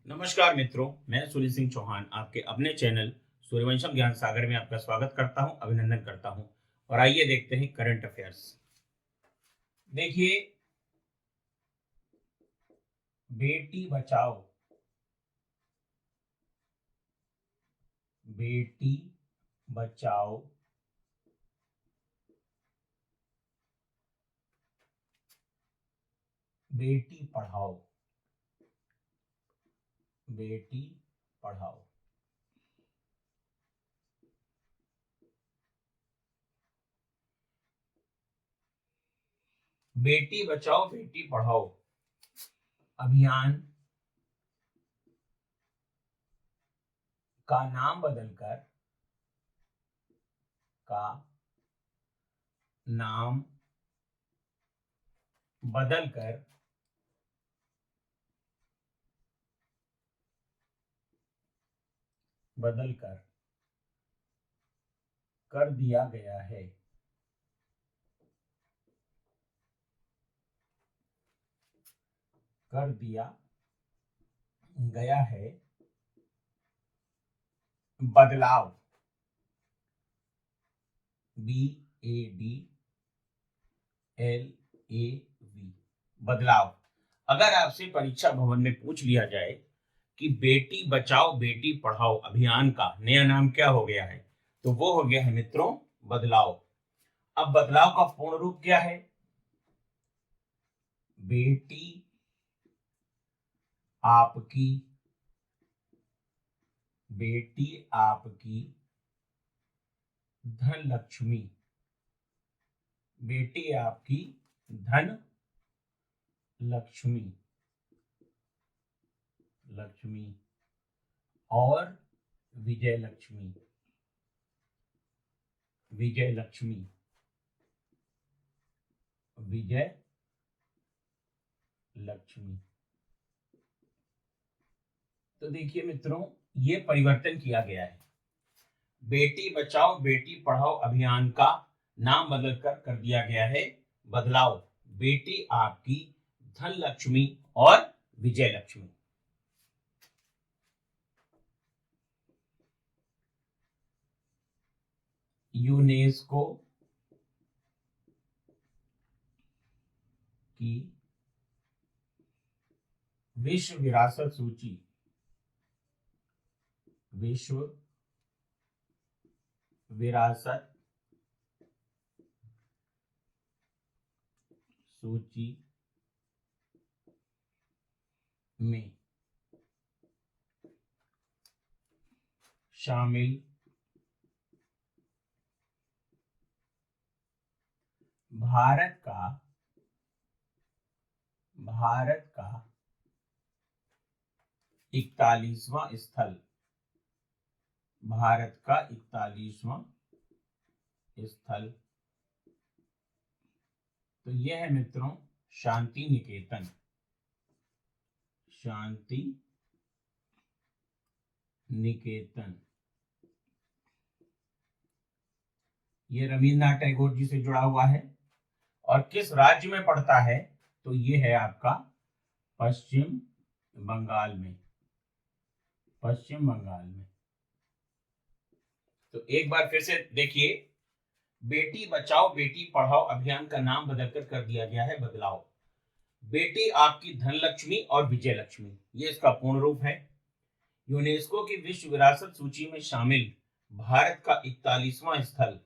नमस्कार मित्रों, मैं सूर्य सिंह चौहान आपके अपने चैनल सूर्यवंशम ज्ञान सागर में आपका स्वागत करता हूं, अभिनंदन करता हूं। और आइए देखते हैं करंट अफेयर्स। देखिए, बेटी बचाओ बेटी बचाओ बेटी पढ़ाओ बेटी पढ़ाओ। बेटी बचाओ बेटी पढ़ाओ अभियान का नाम का नाम बदलकर बदलकर कर दिया गया है। कर दिया गया है। बदलाव, BADLAV, बदलाव। अगर आपसे परीक्षा भवन में पूछ लिया जाए कि बेटी बचाओ बेटी पढ़ाओ अभियान का नया नाम क्या हो गया है, तो वो हो गया है मित्रों बदलाव। अब बदलाव का पूर्ण रूप क्या है? बेटी आपकी बेटी आपकी धन लक्ष्मी। बेटी आपकी धन लक्ष्मी लक्ष्मी और विजय लक्ष्मी। विजय लक्ष्मी विजय लक्ष्मी। तो देखिए मित्रों, ये परिवर्तन किया गया है। बेटी बचाओ बेटी पढ़ाओ अभियान का नाम बदलकर कर दिया गया है बदलाव। बेटी आपकी धन लक्ष्मी और विजय लक्ष्मी। यूनेस्को की विश्व विरासत सूची विश्व विरासत सूची में शामिल भारत का 41वां स्थल। भारत का 41वां स्थल। तो यह है मित्रों शांति निकेतन। शांति निकेतन ये रविन्द्रनाथ टैगोर जी से जुड़ा हुआ है। और किस राज्य में पड़ता है? तो ये है आपका पश्चिम बंगाल में। पश्चिम बंगाल में। तो एक बार फिर से देखिए, बेटी बचाओ बेटी पढ़ाओ अभियान का नाम बदलकर कर दिया गया है बदलाव। बेटी आपकी धन लक्ष्मी और विजय लक्ष्मी, ये इसका पूर्ण रूप है। यूनेस्को की विश्व विरासत सूची में शामिल भारत का 41वां स्थल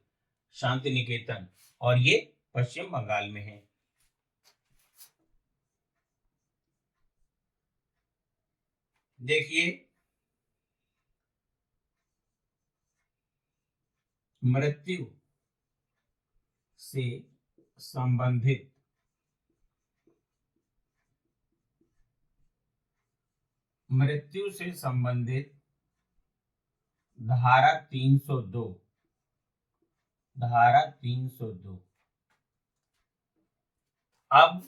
शांति निकेतन, और ये पश्चिम बंगाल में है। देखिए, मृत्यु से संबंधित धारा 302 अब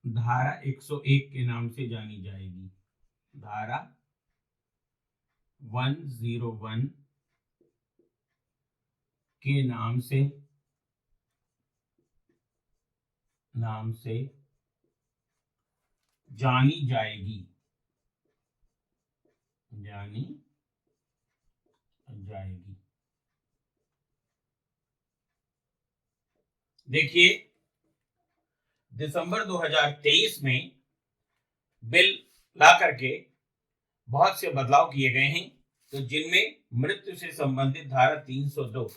धारा 101 के नाम से जानी जाएगी। धारा 101 के नाम से जानी जाएगी, जानी जाएगी। देखिए दिसंबर 2023 में बिल ला करके बहुत से बदलाव किए गए हैं, तो जिनमें मृत्यु से संबंधित धारा 302,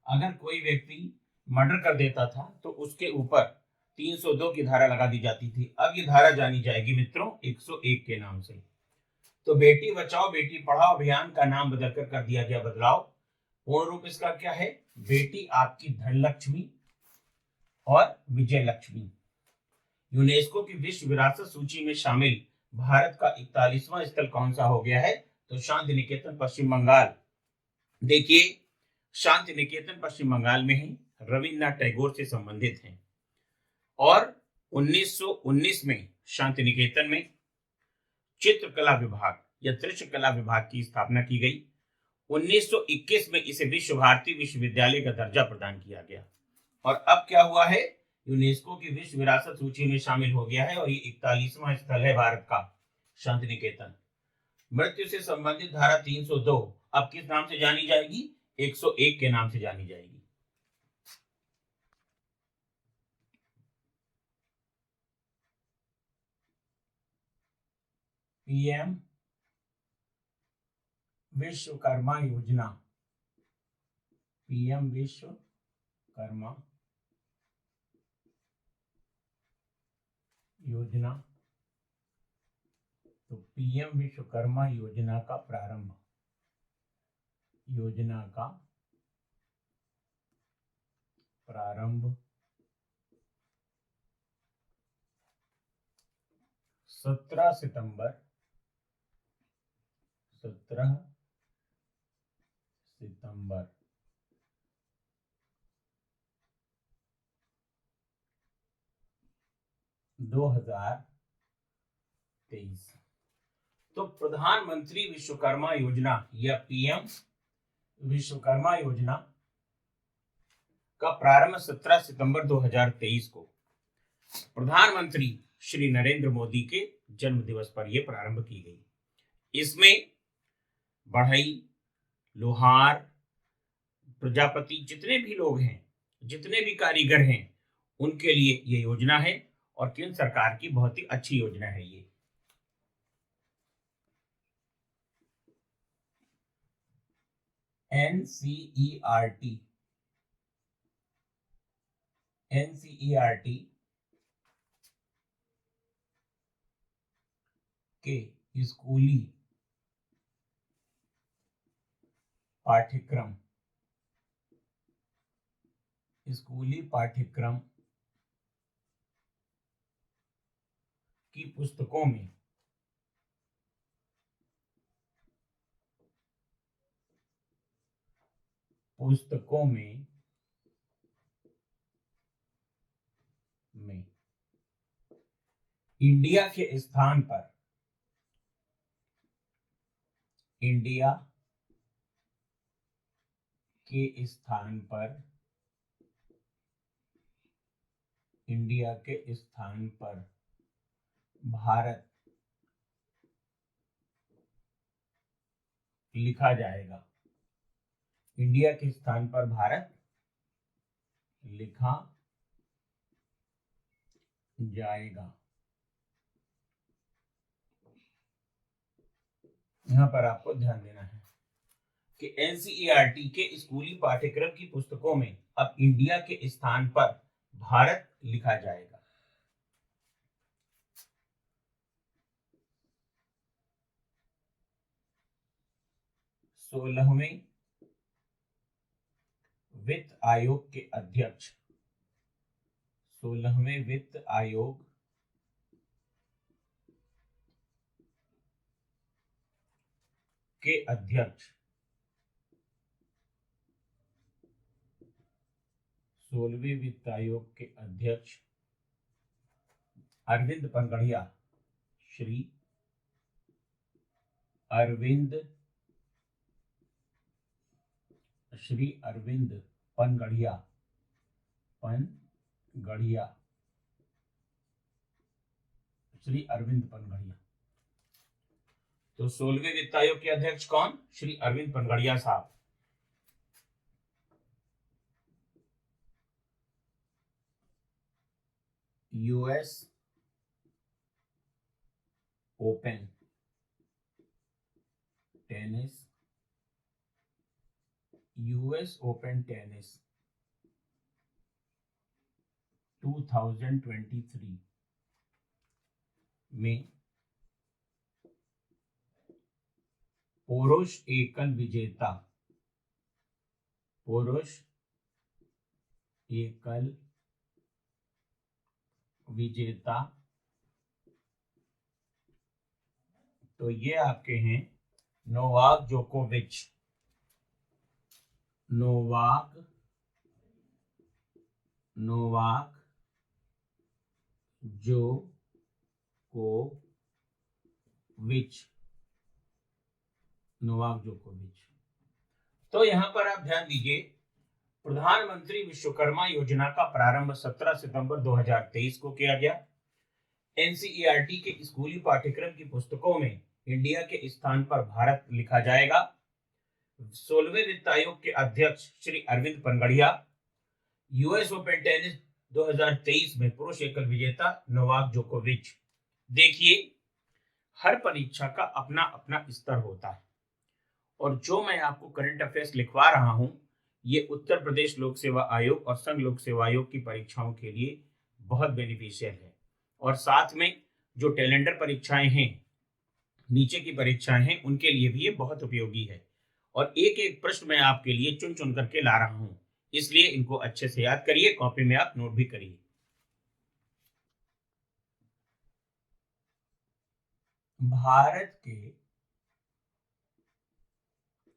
अगर कोई व्यक्ति मर्डर कर देता था तो उसके ऊपर 302 की धारा लगा दी जाती थी। अब ये धारा जानी जाएगी मित्रों 101 के नाम से। तो बेटी बचाओ बेटी पढ़ाओ अभियान का नाम बदलकर कर दिया गया बदलाव। पूर्ण रूप इसका क्या है? बेटी आपकी धन लक्ष्मी और विजय लक्ष्मी। यूनेस्को की विश्व विरासत सूची में शामिल भारत का 41वां स्थल कौन सा हो गया है? तो शांति निकेतन पश्चिम बंगाल। देखिए शांति निकेतन पश्चिम बंगाल में है, रविन्द्रनाथ टैगोर से संबंधित है। और 1919 में शांति निकेतन में चित्रकला विभाग या दृश्यकला विभाग की स्थापना की गई। 1921 में इसे विश्व भारती विश्वविद्यालय का दर्जा प्रदान किया गया। और अब क्या हुआ है? यूनेस्को की विश्व विरासत सूची में शामिल हो गया है और ये 41वां स्थल है भारत का, शांति निकेतन। मृत्यु से संबंधित धारा 302 अब किस नाम से जानी जाएगी? 101 के नाम से जानी जाएगी। पीएम विश्वकर्मा योजना, पीएम विश्वकर्मा योजना। तो पीएम विश्वकर्मा योजना का प्रारंभ, योजना का प्रारंभ 17 सितंबर 2023। तो प्रधानमंत्री विश्वकर्मा योजना या पीएम विश्वकर्मा योजना का प्रारंभ 17 सितंबर 2023 को प्रधानमंत्री श्री नरेंद्र मोदी के जन्म दिवस पर यह प्रारंभ की गई। इसमें बढ़ई, लोहार, प्रजापति जितने भी लोग हैं, जितने भी कारीगर हैं, उनके लिए ये योजना है और केंद्र सरकार की बहुत ही अच्छी योजना है ये। एनसीईआरटी, एनसीईआरटी के स्कूली पाठ्यक्रम, स्कूली पाठ्यक्रम की पुस्तकों में इंडिया के स्थान पर, इंडिया के स्थान पर, इंडिया के स्थान पर भारत लिखा जाएगा। इंडिया के स्थान पर भारत लिखा जाएगा। यहां पर आपको ध्यान देना है कि एनसीईआरटी के स्कूली पाठ्यक्रम की पुस्तकों में अब इंडिया के स्थान पर भारत लिखा जाएगा। सोलहवें वित्त आयोग के अध्यक्ष, 16वें वित्त आयोग के अध्यक्ष, 16वें वित्त आयोग के अध्यक्ष अरविंद पनगढ़िया, श्री अरविंद पनगढ़िया, श्री अरविंद पनगड़िया। तो 16वें वित्त आयोग के अध्यक्ष कौन? श्री अरविंद पनगड़िया साहब। US Open tennis, US Open tennis 2023 में पुरुष एकल विजेता, पुरुष एकल विजेता, तो ये आपके हैं नोवाक जोकोविच, नोवाक जोकोविच। तो यहां पर आप ध्यान दीजिए, प्रधानमंत्री विश्वकर्मा योजना का प्रारंभ 17 सितंबर 2023 को किया गया। एनसीईआरटी के स्कूली पाठ्यक्रम की पुस्तकों में इंडिया के स्थान पर भारत लिखा जाएगा। 16वें वित्त आयोग के अध्यक्ष Shri Arvind Panagariya. US Open tennis 2023 में पुरुष एकल विजेता नोवाक जोकोविच। देखिए, हर परीक्षा का अपना अपना स्तर होता है, और जो मैं आपको करंट अफेयर्स लिखवा रहा हूं, ये उत्तर प्रदेश लोक सेवा आयोग और संघ लोक सेवा आयोग की परीक्षाओं के लिए बहुत बेनिफिशियल है। और साथ में जो कैलेंडर परीक्षाएं हैं, नीचे की परीक्षाएं हैं, उनके लिए भी ये बहुत उपयोगी है। और एक एक प्रश्न मैं आपके लिए चुन चुन करके ला रहा हूं, इसलिए इनको अच्छे से याद करिए, कॉपी में आप नोट भी करिए। भारत के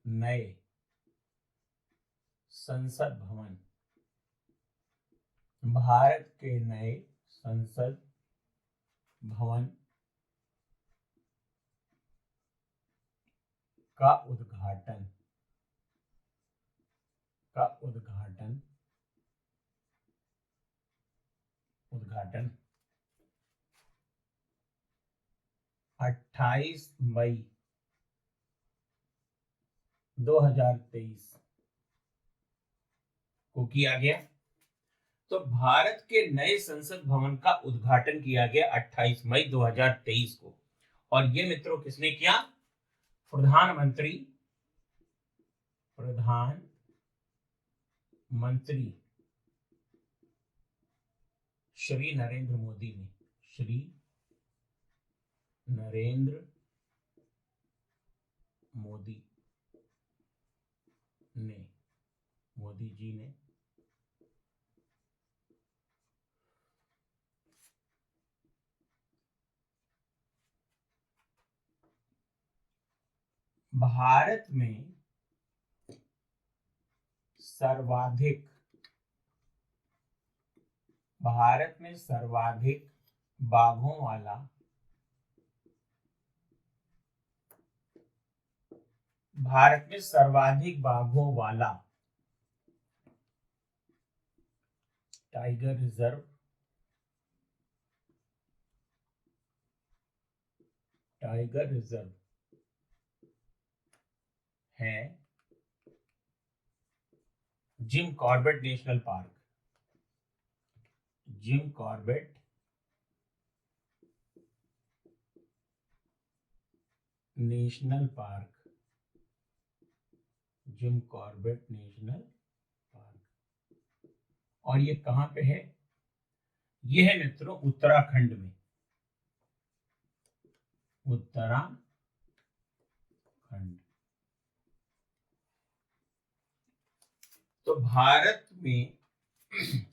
नए संसद भवन, भारत के नए संसद भवन का उद्घाटन 28 मई 2023 को किया गया। तो भारत के नए संसद भवन का उद्घाटन किया गया 28 मई 2023 को। और ये मित्रों किसने किया? प्रधानमंत्री श्री नरेंद्र मोदी ने, श्री नरेंद्र मोदी ने, मोदी जी ने भारत में सर्वाधिक बाघों वाला टाइगर रिजर्व है Jim Corbett national park. Jim Corbett national park, Jim Corbett national park. और ये कहां पे है? ये है मित्रों उत्तराखंड में, उत्तराखंड। तो भारत में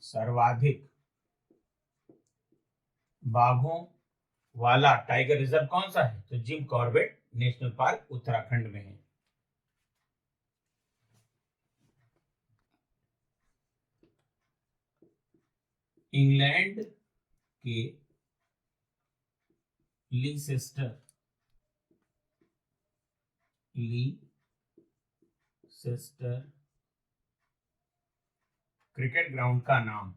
सर्वाधिक बाघों वाला टाइगर रिजर्व कौन सा है? तो Jim Corbett national park Uttarakhand में है। इंग्लैंड के लीसेस्टर क्रिकेट ग्राउंड का नाम,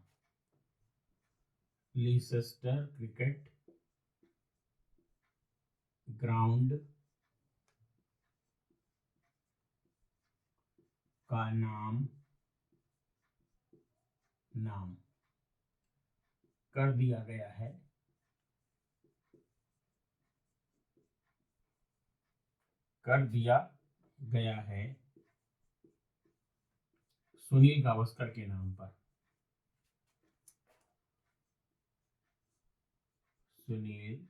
लीसेस्टर क्रिकेट ग्राउंड का नाम कर दिया गया है सुनील गावस्कर के नाम पर। सुनील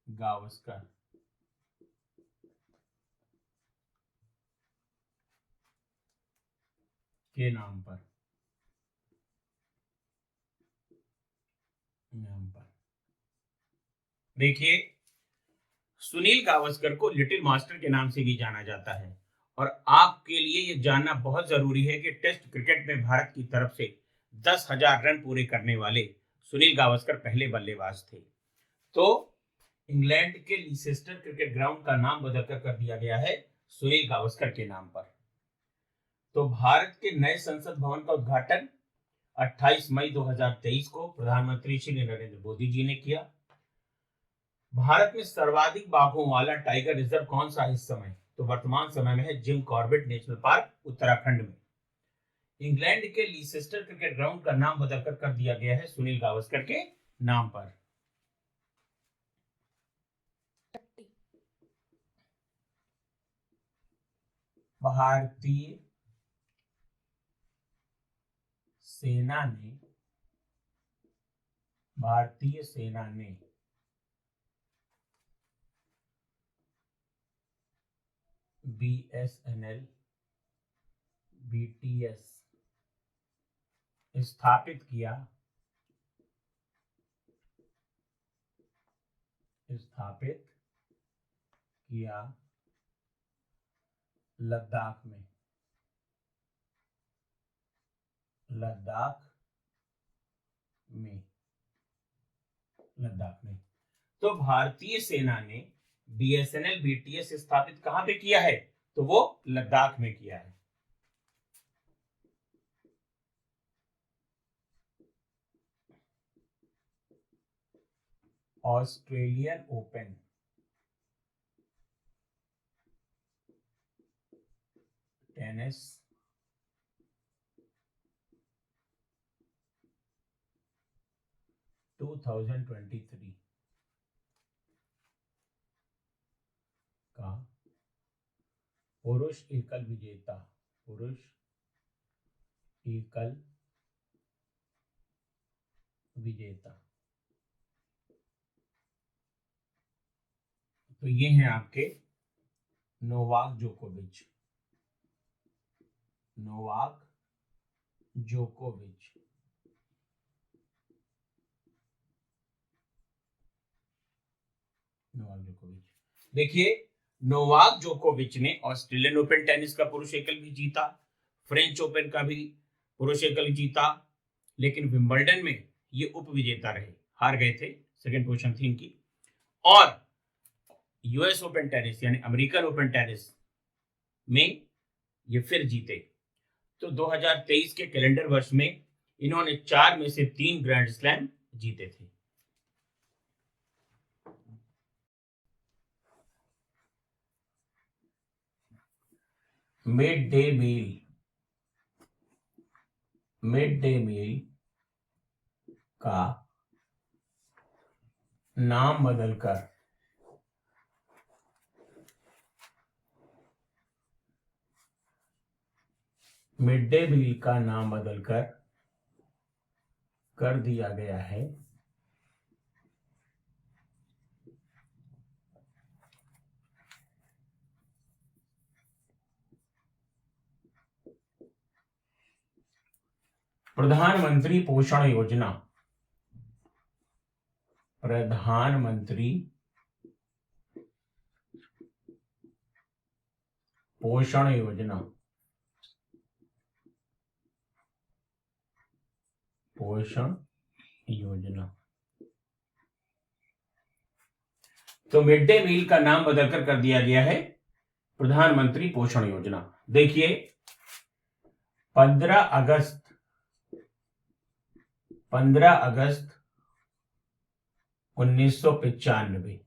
गावस्कर के नाम पर। देखिए, सुनील गावस्कर को लिटिल मास्टर के नाम से भी जाना जाता है और आपके लिए यह जानना बहुत जरूरी है कि टेस्ट क्रिकेट में भारत की तरफ से 10,000 रन पूरे करने वाले सुनील गावस्कर पहले बल्लेबाज थे। तो इंग्लैंड के लीसेस्टर क्रिकेट ग्राउंड का नाम बदलकर कर दिया गया है सुनील गावस्कर के नाम पर। तो भारत के नए संसद भवन का उद्घाटन 28 मई 2023 को प्रधानमंत्री श्री नरेंद्र मोदी जी ने किया। भारत में सर्वाधिक बाघों वाला टाइगर रिजर्व कौन सा है इस समय? तो वर्तमान समय में है Jim Corbett national park, Uttarakhand में। इंग्लैंड के लीसेस्टर क्रिकेट ग्राउंड का नाम बदलकर कर दिया गया है सुनील गावस्कर के नाम पर। भारतीय सेना ने BSNL BTS स्थापित किया लद्दाख में। तो भारतीय सेना ने BSNL BTS स्थापित कहां पे किया है? तो वो लद्दाख में किया है। ऑस्ट्रेलियन ओपन टेनिस टू 2023 का पुरुष एकल विजेता तो ये हैं आपके नोवाक जोकोविच। देखिए, नोवाक जोकोविच ने ऑस्ट्रेलियन ओपन टेनिस का पुरुष एकल भी जीता, फ्रेंच ओपन का भी पुरुष एकल जीता, लेकिन विंबलडन में ये उप विजेता रहे, हार गए थे, सेकंड पोजीशन थी इनकी। और यूएस ओपन टेनिस यानी अमेरिकन ओपन टेनिस में ये फिर जीते। तो 2023 के कैलेंडर वर्ष में इन्होंने 4 में से 3 ग्रैंड स्लैम जीते थे। मिड डे मील का नाम बदलकर कर दिया गया है प्रधानमंत्री पोषण योजना। पोषण योजना। तो मिड डे मील का नाम बदलकर कर दिया गया है प्रधानमंत्री पोषण योजना। देखिए, 15 अगस्त 1995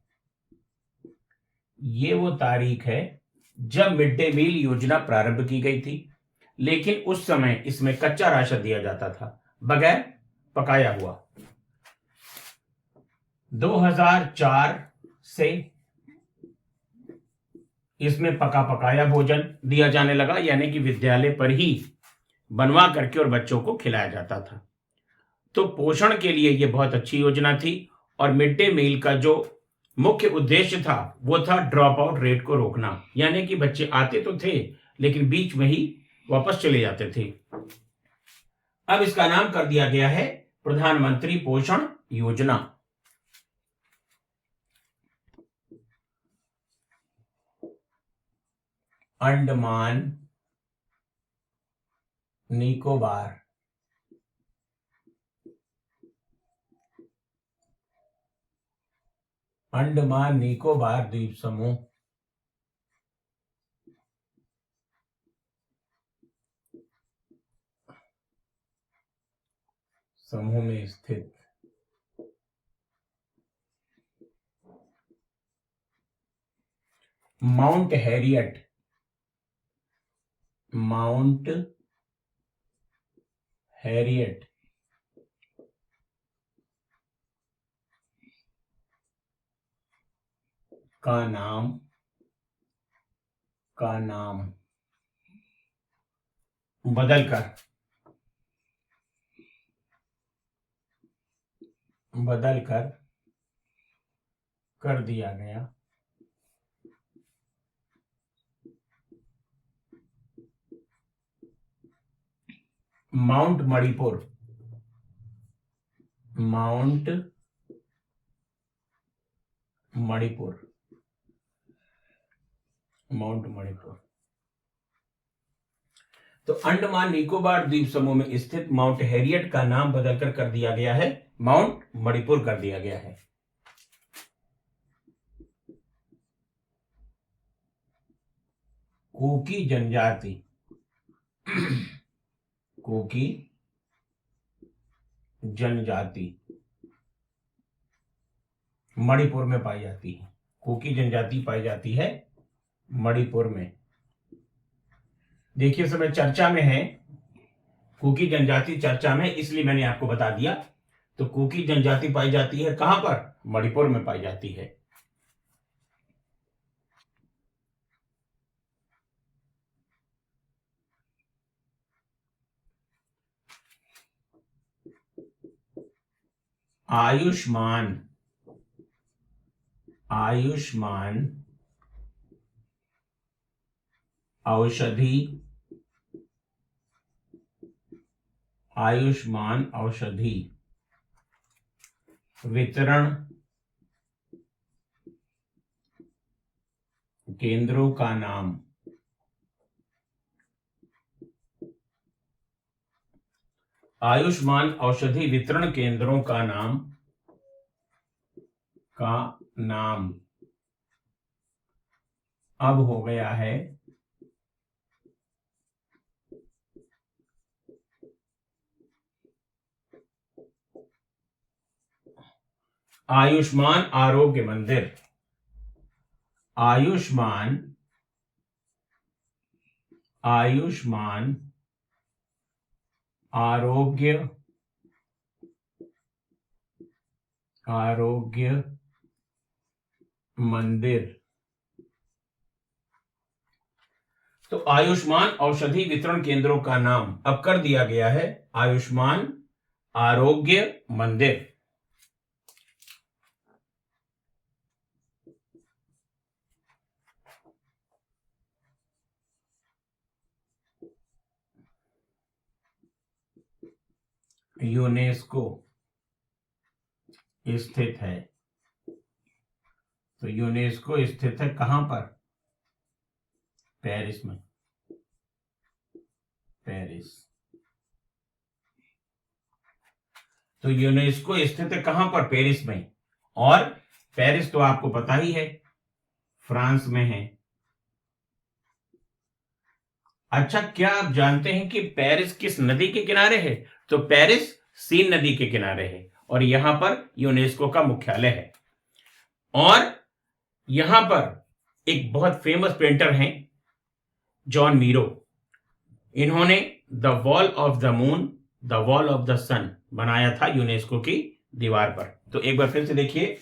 ये वो तारीख है जब मिड डे मील योजना प्रारंभ की गई थी, लेकिन उस समय इसमें कच्चा राशन दिया जाता था, बगैर पकाया हुआ। 2004 से इसमें पका पकाया भोजन दिया जाने लगा, यानी कि विद्यालय पर ही बनवा करके और बच्चों को खिलाया जाता था। तो पोषण के लिए यह बहुत अच्छी योजना थी और मिड डे मील का जो मुख्य उद्देश्य था वो था ड्रॉप आउट रेट को रोकना, यानी कि बच्चे आते तो थे लेकिन बीच में ही वापस चले जाते थे। अब इसका नाम कर दिया गया है प्रधानमंत्री पोषण योजना। अंडमान निकोबार अंडमान निकोबार द्वीप समूह में स्थित माउंट हैरियट का नाम बदलकर कर दिया गया। माउंट मणिपुर। तो अंडमान निकोबार द्वीप समूह में स्थित माउंट हैरियट का नाम बदलकर कर दिया गया है, माउंट मणिपुर कर दिया गया है। कुकी जनजाति मणिपुर में पाई जाती है। कुकी जनजाति पाई जाती है मणिपुर में। देखिए समय चर्चा में है, कुकी जनजाति चर्चा में, इसलिए मैंने आपको बता दिया। तो कुकी जनजाति पाई जाती है कहां पर? मणिपुर में पाई जाती है। आयुष्मान औषधि वितरण केंद्रों का नाम आयुष्मान औषधि वितरण केंद्रों का नाम अब हो गया है आयुष्मान आरोग्य मंदिर। आयुष्मान आरोग्य मंदिर। तो आयुष्मान औषधि वितरण केंद्रों का नाम अब कर दिया गया है आयुष्मान आरोग्य मंदिर। यूनेस्को स्थित है। तो यूनेस्को स्थित है कहां पर? पेरिस में। तो यूनेस्को स्थित है कहां पर? पेरिस में। और पेरिस तो आपको पता ही है फ्रांस में है। अच्छा, क्या आप जानते हैं कि पेरिस किस नदी के किनारे है? तो पेरिस सीन नदी के किनारे है और यहां पर यूनेस्को का मुख्यालय है। और यहां पर एक बहुत फेमस पेंटर हैं जॉन मीरो। इन्होंने the wall of the moon, the wall of the सन बनाया था यूनेस्को की दीवार पर। तो एक बार फिर से देखिए,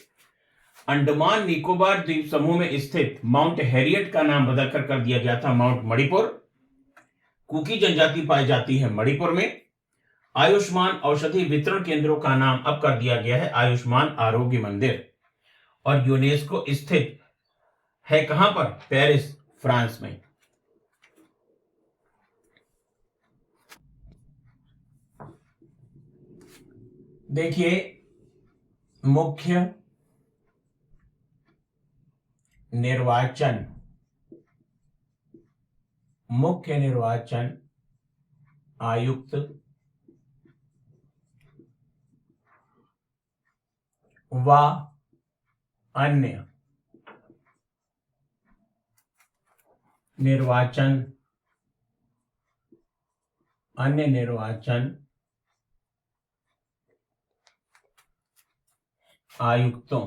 अंडमान निकोबार द्वीप समूह में स्थित माउंट हैरियट का नाम बदलकर कर दिया गया था माउंट मणिपुर। कुकी जनजाति पाई जाती है मणिपुर में। आयुष्मान औषधि वितरण केंद्रों का नाम अब कर दिया गया है आयुष्मान आरोग्य मंदिर। और यूनेस्को स्थित है कहां पर? पेरिस, फ्रांस में। देखिए, मुख्य निर्वाचन आयुक्त व अन्य निर्वाचन आयुक्तों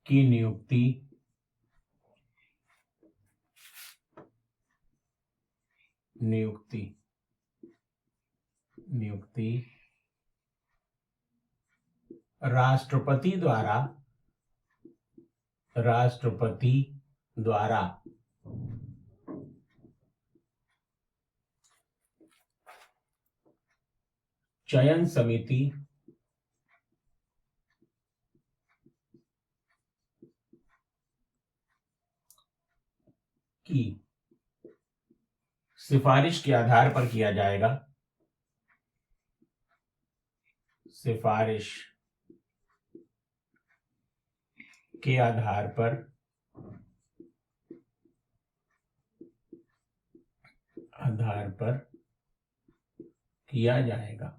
की नियुक्ति राष्ट्रपति द्वारा चयन समिति की सिफारिश के आधार पर किया जाएगा। सिफारिश के आधार पर किया जाएगा।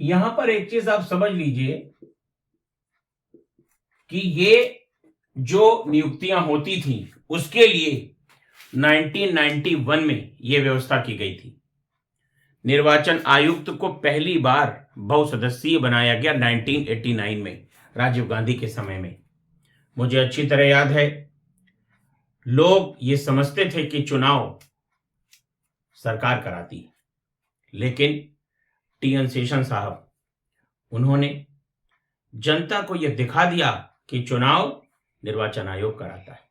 यहां पर एक चीज आप समझ लीजिए कि ये जो नियुक्तियां होती थी उसके लिए 1991 में यह व्यवस्था की गई थी। निर्वाचन आयुक्त को पहली बार बहुसदस्यीय बनाया गया 1989 में, राजीव गांधी के समय में। मुझे अच्छी तरह याद है, लोग ये समझते थे कि चुनाव सरकार कराती है, लेकिन टी.एन. शेषन साहब, उन्होंने जनता को यह दिखा दिया कि चुनाव निर्वाचन आयोग कराता है।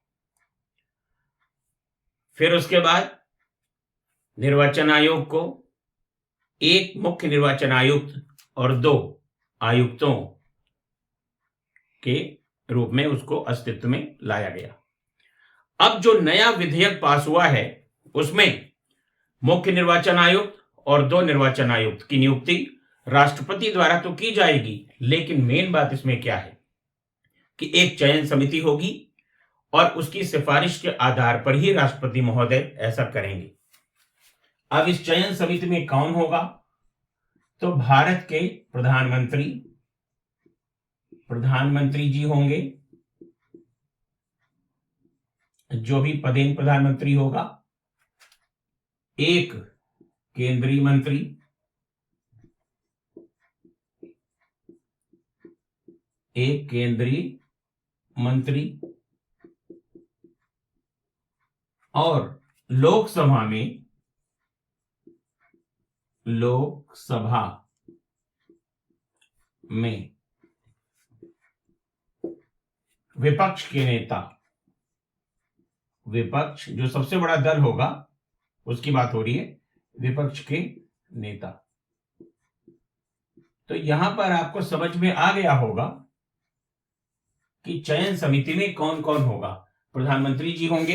फिर उसके बाद निर्वाचन आयोग को एक मुख्य निर्वाचन आयुक्त और 2 आयुक्तों के रूप में उसको अस्तित्व में लाया गया। अब जो नया विधेयक पास हुआ है उसमें मुख्य निर्वाचन आयुक्त और 2 निर्वाचन आयुक्त की नियुक्ति राष्ट्रपति द्वारा तो की जाएगी, लेकिन मेन बात इसमें क्या है कि एक चयन समिति होगी और उसकी सिफारिश के आधार पर ही राष्ट्रपति महोदय ऐसा करेंगे। अब इस चयन समिति में कौन होगा? तो भारत के प्रधानमंत्री जी होंगे, जो भी पदेन प्रधानमंत्री होगा, एक केंद्रीय मंत्री और लोकसभा में विपक्ष के नेता, विपक्ष जो सबसे बड़ा दल होगा उसकी बात हो रही है, विपक्ष के नेता। तो यहां पर आपको समझ में आ गया होगा कि चयन समिति में कौन कौन होगा। प्रधानमंत्री जी होंगे,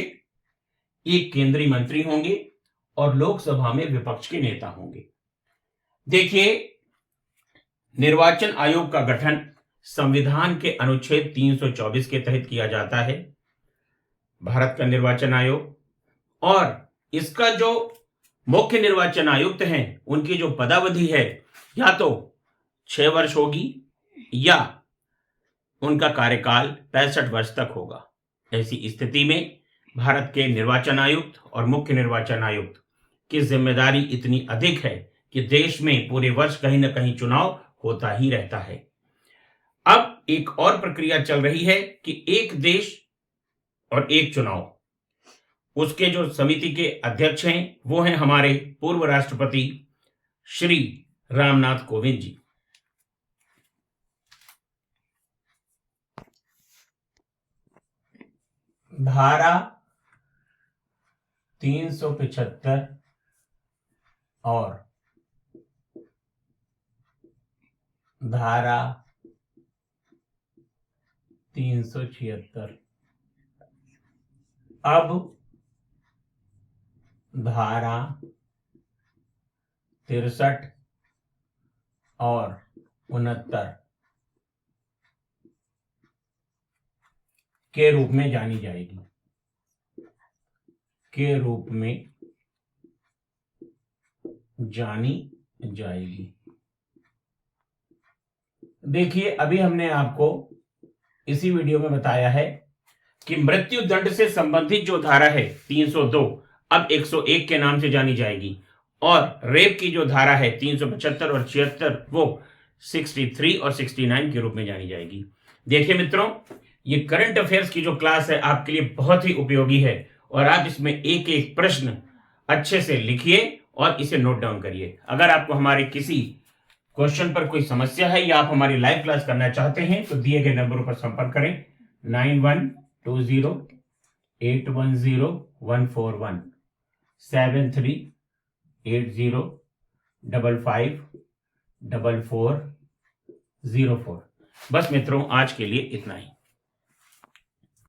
एक केंद्रीय मंत्री होंगे और लोकसभा में विपक्ष के नेता होंगे। देखिए, निर्वाचन आयोग का गठन संविधान के अनुच्छेद 324 के तहत किया जाता है, भारत का निर्वाचन आयोग। और इसका जो मुख्य निर्वाचन आयुक्त हैं उनकी जो पदावधि है या तो 6 वर्ष होगी या उनका कार्यकाल 65 वर्ष तक होगा। ऐसी स्थिति में भारत के निर्वाचन आयुक्त और मुख्य निर्वाचन आयुक्त की जिम्मेदारी इतनी अधिक है कि देश में पूरे वर्ष कहीं ना कहीं चुनाव होता ही रहता है। अब एक और प्रक्रिया चल रही है कि एक देश और एक चुनाव, उसके जो समिति के अध्यक्ष हैं वो हैं हमारे पूर्व राष्ट्रपति श्री रामनाथ कोविंद जी। धारा 375 और धारा 376 अब धारा 63 और 69 के रूप में जानी जाएगी, के रूप में जानी जाएगी। देखिए, अभी हमने आपको इसी वीडियो में बताया है कि मृत्यु दंड से संबंधित जो धारा है 302 अब 101 के नाम से जानी जाएगी, और रेप की जो धारा है 375 और 76 वो 63 और 69 के रूप में जानी जाएगी। देखिए मित्रों, ये करंट अफेयर्स की जो क्लास है आपके लिए बहुत ही उपयोगी है, और आप इसमें एक एक प्रश्न अच्छे से लिखिए और इसे नोट डाउन करिए। अगर आपको हमारे किसी क्वेश्चन पर कोई समस्या है या आप हमारी लाइव क्लास करना चाहते हैं तो दिए गए नंबरों पर संपर्क करें 9120810141 7380554404। बस मित्रों, आज के लिए इतना ही।